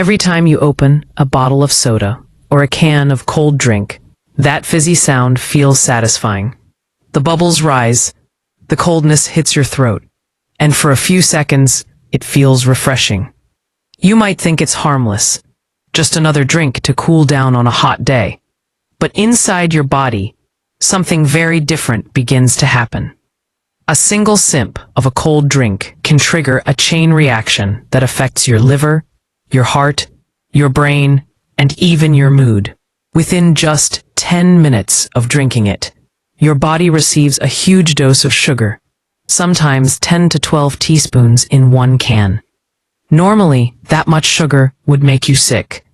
Every time you open a bottle of soda or a can of cold drink, that fizzy sound feels satisfying. The bubbles rise, the coldness hits your throat, and for a few seconds, it feels refreshing. You might think it's harmless, just another drink to cool down on a hot day. But inside your body, something very different begins to happen. A single sip of a cold drink can trigger a chain reaction that affects your liver, your heart, your brain, and even your mood. Within just 10 minutes of drinking it, your body receives a huge dose of sugar, sometimes 10 to 12 teaspoons in one can. Normally, that much sugar would make you sick,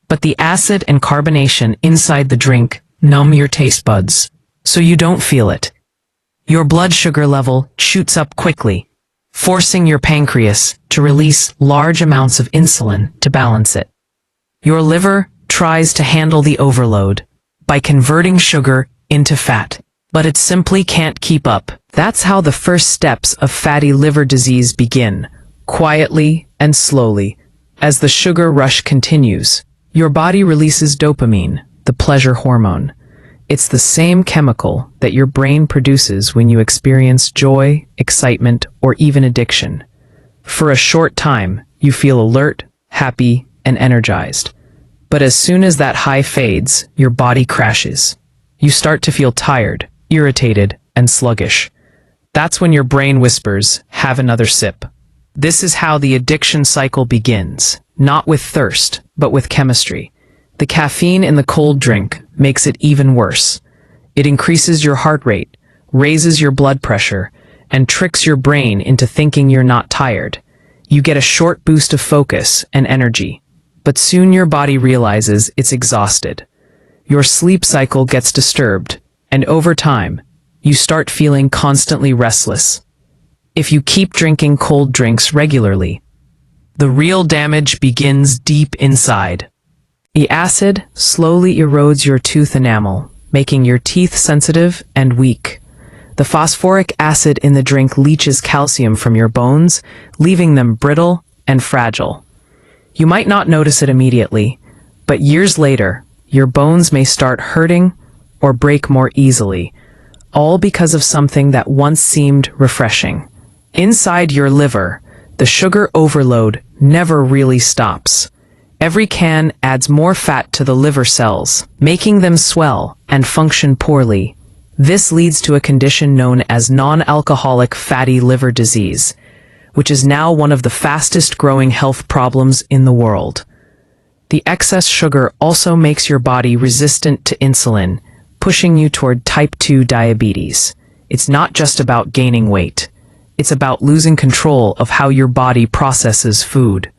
but the acid and carbonation inside the drink numb your taste buds, so you don't feel it. Your blood sugar level shoots up quickly, forcing your pancreas to release large amounts of insulin to balance it. Your liver tries to handle the overload by converting sugar into fat, but it simply can't keep up. That's how the first steps of fatty liver disease begin, quietly and slowly. As the sugar rush continues, your body releases dopamine, the pleasure hormone. It's the same chemical that your brain produces when you experience joy, excitement, or even addiction. For a short time, you feel alert, happy, and energized. But as soon as that high fades, your body crashes. You start to feel tired, irritated, and sluggish. That's when your brain whispers, "Have another sip." This is how the addiction cycle begins, not with thirst, but with chemistry. The caffeine in the cold drink makes it even worse. It increases your heart rate, raises your blood pressure, and tricks your brain into thinking you're not tired. You get a short boost of focus and energy, but soon your body realizes it's exhausted. Your sleep cycle gets disturbed, and over time, you start feeling constantly restless. If you keep drinking cold drinks regularly, the real damage begins deep inside. The acid slowly erodes your tooth enamel, making your teeth sensitive and weak. The phosphoric acid in the drink leaches calcium from your bones, leaving them brittle and fragile. You might not notice it immediately, but years later, your bones may start hurting or break more easily, all because of something that once seemed refreshing. Inside your liver, the sugar overload never really stops. Every can adds more fat to the liver cells, making them swell and function poorly. This leads to a condition known as non-alcoholic fatty liver disease, which is now one of the fastest growing health problems in the world. The excess sugar also makes your body resistant to insulin, pushing you toward type 2 diabetes. It's not just about gaining weight. It's about losing control of how your body processes food.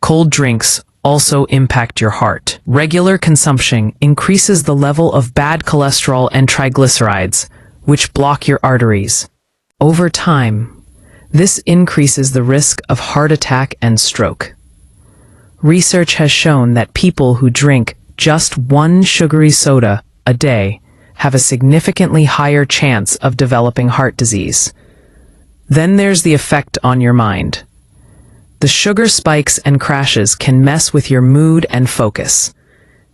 Cold drinks also impact your heart. Regular consumption increases the level of bad cholesterol and triglycerides, which block your arteries. Over time, this increases the risk of heart attack and stroke. Research has shown that people who drink just one sugary soda a day have a significantly higher chance of developing heart disease. Then there's the effect on your mind. The sugar spikes and crashes can mess with your mood and focus.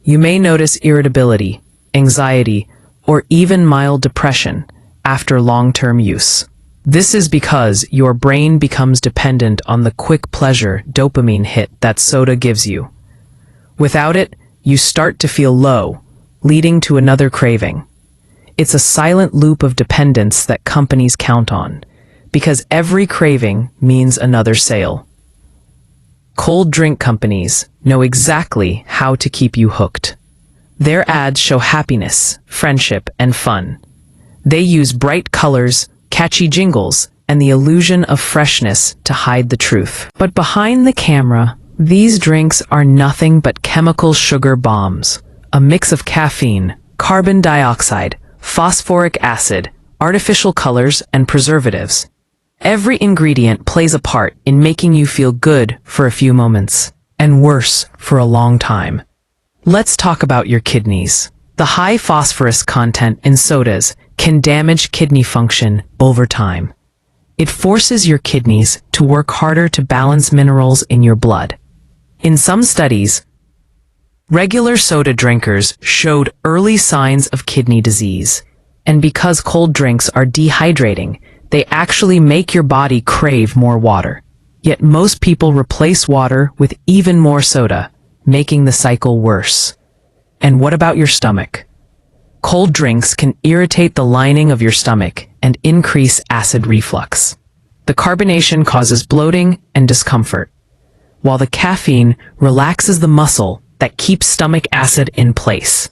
You may notice irritability, anxiety, or even mild depression after long-term use. This is because your brain becomes dependent on the quick pleasure dopamine hit that soda gives you. Without it, you start to feel low, leading to another craving. It's a silent loop of dependence that companies count on, because every craving means another sale. Cold drink companies know exactly how to keep you hooked. Their ads show happiness, friendship, and fun. They use bright colors, catchy jingles, and the illusion of freshness to hide the truth. But behind the camera, these drinks are nothing but chemical sugar bombs, a mix of caffeine, carbon dioxide, phosphoric acid, artificial colors, and preservatives. Every ingredient plays a part in making you feel good for a few moments, and worse for a long time. Let's talk about your kidneys. The high phosphorus content in sodas can damage kidney function over time. It forces your kidneys to work harder to balance minerals in your blood. In some studies, regular soda drinkers showed early signs of kidney disease. And because cold drinks are dehydrating, they actually make your body crave more water. Yet most people replace water with even more soda, making the cycle worse. And what about your stomach? Cold drinks can irritate the lining of your stomach and increase acid reflux. The carbonation causes bloating and discomfort, while the caffeine relaxes the muscle that keeps stomach acid in place,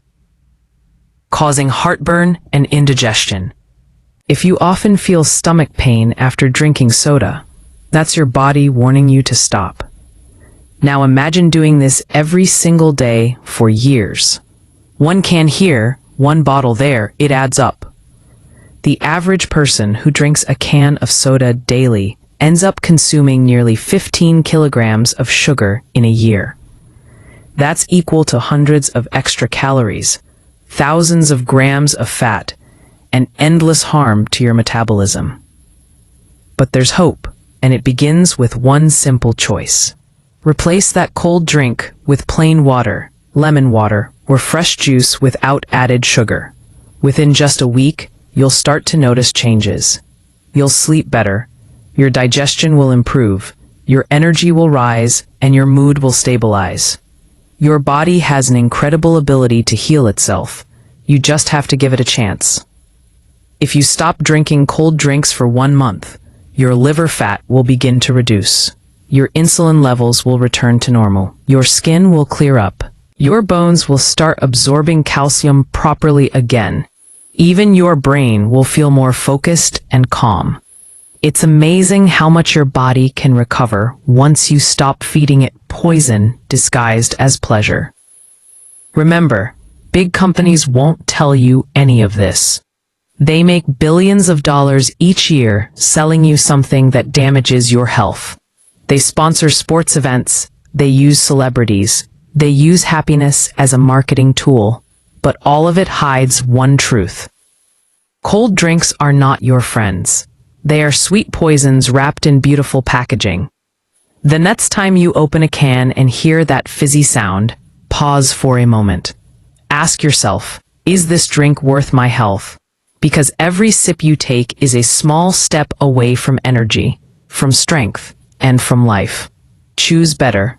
causing heartburn and indigestion. If you often feel stomach pain after drinking soda, that's your body warning you to stop. Now imagine doing this every single day for years. One can here, one bottle there, it adds up. The average person who drinks a can of soda daily ends up consuming nearly 15 kilograms of sugar in a year. That's equal to hundreds of extra calories, thousands of grams of fat, and endless harm to your metabolism. But there's hope, and it begins with one simple choice. Replace that cold drink with plain water, lemon water, or fresh juice without added sugar. Within just a week, you'll start to notice changes. You'll sleep better, your digestion will improve, your energy will rise, and your mood will stabilize. Your body has an incredible ability to heal itself. You just have to give it a chance. If you stop drinking cold drinks for 1 month, your liver fat will begin to reduce. Your insulin levels will return to normal. Your skin will clear up. Your bones will start absorbing calcium properly again. Even your brain will feel more focused and calm. It's amazing how much your body can recover once you stop feeding it poison disguised as pleasure. Remember, big companies won't tell you any of this. They make billions of dollars each year selling you something that damages your health. They sponsor sports events, they use celebrities, they use happiness as a marketing tool, but all of it hides one truth. Cold drinks are not your friends. They are sweet poisons wrapped in beautiful packaging. The next time you open a can and hear that fizzy sound, pause for a moment. Ask yourself, is this drink worth my health? Because every sip you take is a small step away from energy, from strength, and from life. Choose better.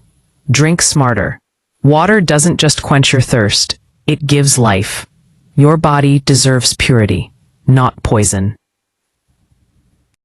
Drink smarter. Water doesn't just quench your thirst, it gives life. Your body deserves purity, not poison.